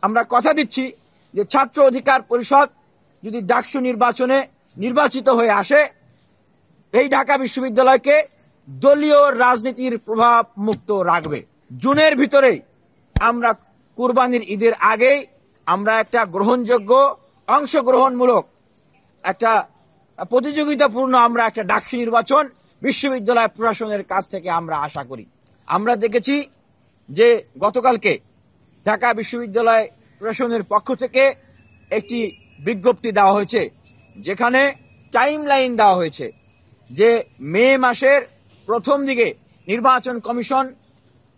আমরা কথা দিচ্ছি যে ছাত্র অধিকার পরিষদ যদি ডাকসু নির্বাচনে নির্বাচিত হয়ে আসে, এই ঢাকা বিশ্ববিদ্যালয়কে দলীয় রাজনীতির প্রভাব মুক্ত রাখবে। জুনের ভিতরেই আমরা কুরবানির ঈদের আগেই আমরা একটা গ্রহণযোগ্য অংশগ্রহণমূলক একটা প্রতিযোগিতাপূর্ণ আমরা একটা ডাকসু নির্বাচন বিশ্ববিদ্যালয় প্রশাসনের কাছ থেকে আমরা আশা করি। আমরা দেখেছি যে গতকালকে ঢাকা বিশ্ববিদ্যালয় প্রশাসনের পক্ষ থেকে একটি বিজ্ঞপ্তি দেওয়া হয়েছে, যেখানে টাইম লাইন দেওয়া হয়েছে যে মে মাসের প্রথম দিকে নির্বাচন কমিশন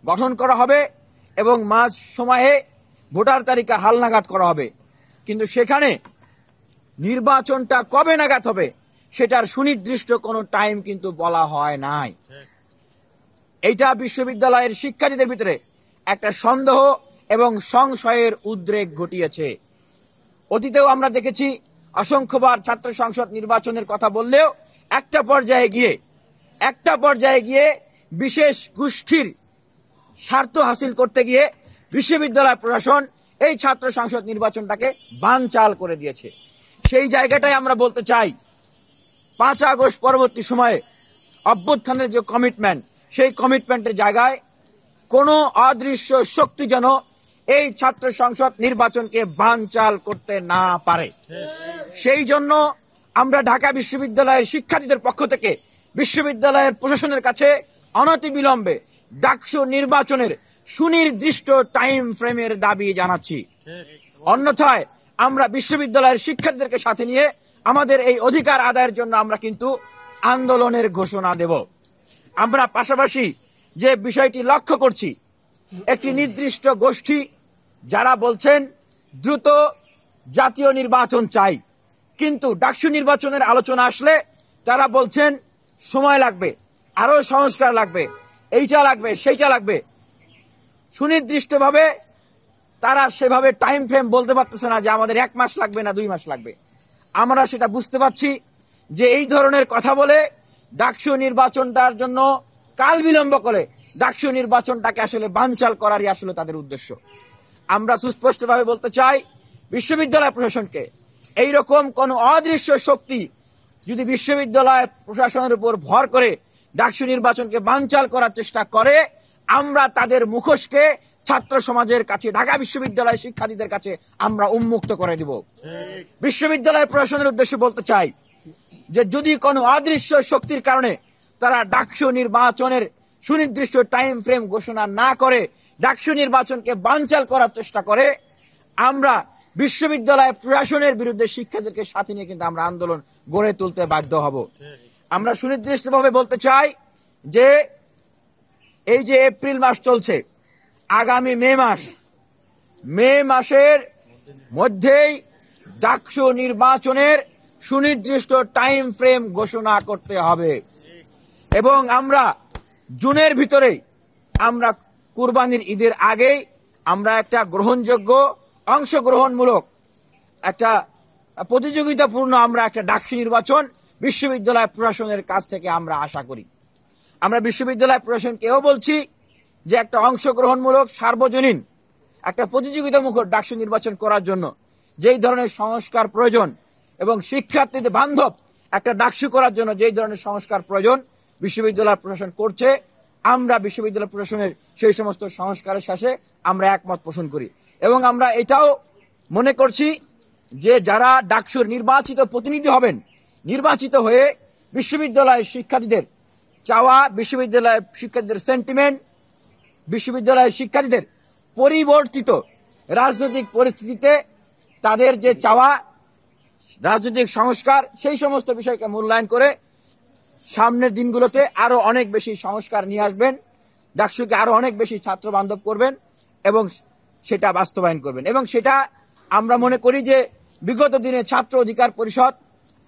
গঠন করা হবে এবং মাঝ সময়ে ভোটার তালিকা হালনাগাদ করা হবে। কিন্তু সেখানে নির্বাচনটা কবে নাগাদ হবে সেটার সুনির্দিষ্ট কোনো টাইম কিন্তু বলা হয় নাই। এইটা বিশ্ববিদ্যালয়ের শিক্ষার্থীদের ভিতরে একটা সন্দেহ এবং সংশয়ের উদ্রেক ঘটিয়েছে। অতীতেও আমরা দেখেছি অসংখ্যবার ছাত্র সংসদ নির্বাচনের কথা বললেও একটা পর্যায়ে গিয়ে বিশেষ গোষ্ঠীর স্বার্থ হাসিল করতে গিয়ে বিশ্ববিদ্যালয় প্রশাসন এই ছাত্র সংসদ নির্বাচনটাকে বানচাল করে দিয়েছে। সেই জায়গাটাই আমরা বলতে চাই, 5 আগস্ট পরবর্তী সময়ে অভ্যুত্থানের যে কমিটমেন্ট, সেই কমিটমেন্টের জায়গায় কোনো অদৃশ্য শক্তি যেন এই ছাত্র সংসদ নির্বাচনকে বানচাল করতে না পারে। সেই জন্য আমরা ঢাকা বিশ্ববিদ্যালয়ের শিক্ষার্থীদের পক্ষ থেকে বিশ্ববিদ্যালয়ের প্রশাসনের কাছে অনতিবিলম্বে ডাকসু নির্বাচনের সুনির্দিষ্ট টাইম ফ্রেমের দাবি জানাচ্ছি। অন্যথায় আমরা বিশ্ববিদ্যালয়ের শিক্ষার্থীদেরকে সাথে নিয়ে আমাদের এই অধিকার আদায়ের জন্য আমরা কিন্তু আন্দোলনের ঘোষণা দেব। আমরা পাশাপাশি যে বিষয়টি লক্ষ্য করছি, একটি নির্দিষ্ট গোষ্ঠী যারা বলছেন দ্রুত জাতীয় নির্বাচন চাই, কিন্তু ডাকসু নির্বাচনের আলোচনা আসলে তারা বলছেন সময় লাগবে, আরো সংস্কার লাগবে, এইটা লাগবে, সেইটা লাগবে। সুনির্দিষ্টভাবে তারা সেভাবে টাইম ফ্রেম বলতে পারতেছে না যে আমাদের 1 মাস লাগবে না 2 মাস লাগবে। আমরা সেটা বুঝতে পারছি যে এই ধরনের কথা বলে ডাকসু নির্বাচনটার জন্য কাল বিলম্ব করে ডাকসু নির্বাচনটাকে আসলে বানচাল করারই আসলে তাদের উদ্দেশ্য। আমরা সুস্পষ্টভাবে বলতে চাই বিশ্ববিদ্যালয় প্রশাসনকে, এইরকম কোন অদৃশ্য শক্তি যদি বিশ্ববিদ্যালয় প্রশাসনের উপর ভর করে ডাকসু নির্বাচনকে বানচাল করার চেষ্টা করে, আমরা তাদের মুখোশকে ছাত্র সমাজের কাছে, ঢাকা বিশ্ববিদ্যালয় শিক্ষার্থীদের কাছে আমরা উন্মুক্ত করে দিব। বিশ্ববিদ্যালয় প্রশাসনের উদ্দেশ্যে বলতে চাই যে যদি কোনো অদৃশ্য শক্তির কারণে তারা ডাকসু নির্বাচনের সুনির্দিষ্ট টাইম ফ্রেম ঘোষণা না করে ডাকসু নির্বাচনকে বানচাল করার চেষ্টা করে, আমরা বিশ্ববিদ্যালয় প্রশাসনের বিরুদ্ধে শিক্ষার্থীদেরকে সাথে নিয়ে কিন্তু আমরা আন্দোলন গড়ে তুলতে বাধ্য হব। আমরা সুনির্দিষ্টভাবে বলতে চাই যে এই যে এপ্রিল মাস চলছে, আগামী মে মাসের মধ্যেই ডাকসু নির্বাচনের সুনির্দিষ্ট টাইম ফ্রেম ঘোষণা করতে হবে এবং আমরা জুনের ভিতরেই আমরা কুরবানির ঈদের আগেই আমরা একটা গ্রহণযোগ্য অংশগ্রহণমূলক একটা প্রতিযোগিতাপূর্ণ আমরা একটা ডাকসু নির্বাচন বিশ্ববিদ্যালয় প্রশাসনের কাছ থেকে আমরা আশা করি। আমরা বিশ্ববিদ্যালয় প্রশাসনকেও বলছি যে একটা অংশগ্রহণমূলক সার্বজনীন একটা প্রতিযোগিতামূলক ডাকসু নির্বাচন করার জন্য যেই ধরনের সংস্কার প্রয়োজন এবং শিক্ষার্থীদের বান্ধব একটা ডাকসু করার জন্য যেই ধরনের সংস্কার প্রয়োজন বিশ্ববিদ্যালয় প্রশাসন করছে, আমরা বিশ্ববিদ্যালয় প্রশাসনের সেই সমস্ত সংস্কারের সাথে আমরা একমত পোষণ করি এবং আমরা এটাও মনে করছি যে যারা ডাকসুর নির্বাচিত প্রতিনিধি হবেন, নির্বাচিত হয়ে বিশ্ববিদ্যালয়ের শিক্ষার্থীদের চাওয়া, বিশ্ববিদ্যালয়ের শিক্ষার্থীদের সেন্টিমেন্ট, বিশ্ববিদ্যালয়ের শিক্ষার্থীদের পরিবর্তিত রাজনৈতিক পরিস্থিতিতে তাদের যে চাওয়া রাজনৈতিক সংস্কার, সেই সমস্ত বিষয়কে মূল্যায়ন করে সামনের দিনগুলোতে আরো অনেক বেশি সংস্কার নিয়ে আসবেন, ডাকসুকে আরো অনেক বেশি ছাত্র বান্ধব করবেন এবং সেটা বাস্তবায়ন করবেন। এবং সেটা আমরা মনে করি যে বিগত দিনে ছাত্র অধিকার পরিষদ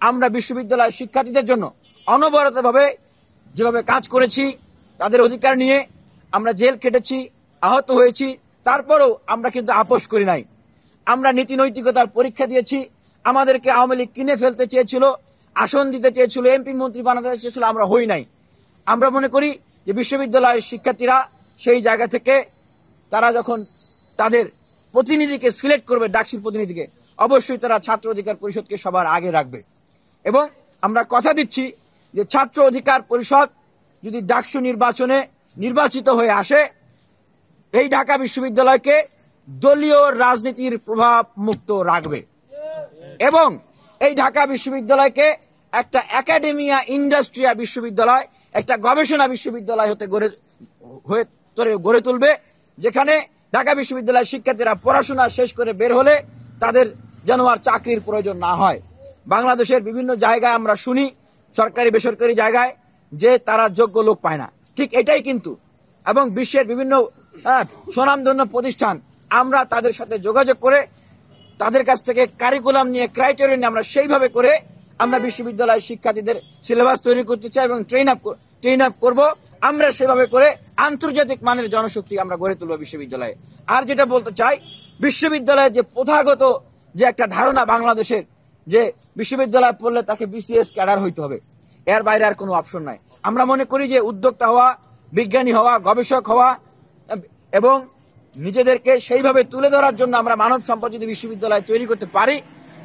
আমরা বিশ্ববিদ্যালয়ের শিক্ষার্থীদের জন্য অনবরতভাবে যেভাবে কাজ করেছি, তাদের অধিকার নিয়ে আমরা জেল কেটেছি, আহত হয়েছি, তারপরেও আমরা কিন্তু আপোষ করি নাই। আমরা নীতি নৈতিকতার পরীক্ষা দিয়েছি। আমাদেরকে আওয়ামী লীগ কিনে ফেলতে চেয়েছিল, আসন দিতে চেয়েছিল, এমপি মন্ত্রী বানাতে চেয়েছিল, আমরা হই নাই। আমরা মনে করি যে বিশ্ববিদ্যালয়ের শিক্ষার্থীরা সেই জায়গা থেকে তারা যখন তাদের প্রতিনিধিকে সিলেক্ট করবে, ডাকসুর প্রতিনিধিকে, অবশ্যই তারা ছাত্র অধিকার পরিষদকে সবার আগে রাখবে। এবং আমরা কথা দিচ্ছি যে ছাত্র অধিকার পরিষদ যদি ডাকসু নির্বাচনে নির্বাচিত হয়ে আসে, এই ঢাকা বিশ্ববিদ্যালয়কে দলীয় রাজনীতির প্রভাব মুক্ত রাখবে এবং এই ঢাকা বিশ্ববিদ্যালয়কে একটা একাডেমিয়া ইন্ডাস্ট্রিয়া বিশ্ববিদ্যালয়, একটা গবেষণা বিশ্ববিদ্যালয় গড়ে তুলবে, যেখানে ঢাকা বিশ্ববিদ্যালয়ের শিক্ষার্থীরা পড়াশোনা শেষ করে বের হলে তাদের যেন আর চাকরির প্রয়োজন না হয়। বাংলাদেশের বিভিন্ন জায়গায় আমরা শুনি, সরকারি বেসরকারি জায়গায়, যে তারা যোগ্য লোক পায় না। ঠিক এটাই কিন্তু, এবং বিশ্বের বিভিন্ন স্বনামধন্য প্রতিষ্ঠান, আমরা তাদের সাথে যোগাযোগ করে তাদের কাছ থেকে কারিকুলাম নিয়ে, ক্রাইটেরিয়া নিয়ে আমরা সেইভাবে করে আমরা বিশ্ববিদ্যালয়ের শিক্ষার্থীদের সিলেবাস তৈরি করতে চাই এবং ট্রেন আপ করব। আমরা সেভাবে করে আন্তর্জাতিক মানের জনশক্তি আমরা গড়ে তুলব বিশ্ববিদ্যালয়ে। আর যেটা বলতে চাই, বিশ্ববিদ্যালয়ে যে প্রথাগত যে একটা ধারণা বাংলাদেশের, যে বিশ্ববিদ্যালয়ে পড়লে তাকে বিসিএস ক্যাডার হইতে হবে, এর বাইরে আর কোনো অপশন নাই। আমরা মনে করি যে উদ্যোক্তা হওয়া, বিজ্ঞানী হওয়া, গবেষক হওয়া এবং নিজেদেরকে সেইভাবে তুলে ধরার জন্য আমরা মানব সম্পদ যদি বিশ্ববিদ্যালয় তৈরি করতে পারি,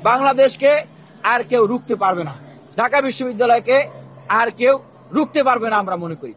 বাংলাদেশকে আর কেউ রুখতে পারবে না, ঢাকা বিশ্ববিদ্যালয়কে আর কেউ রুখতে পারবে না আমরা মনে করি।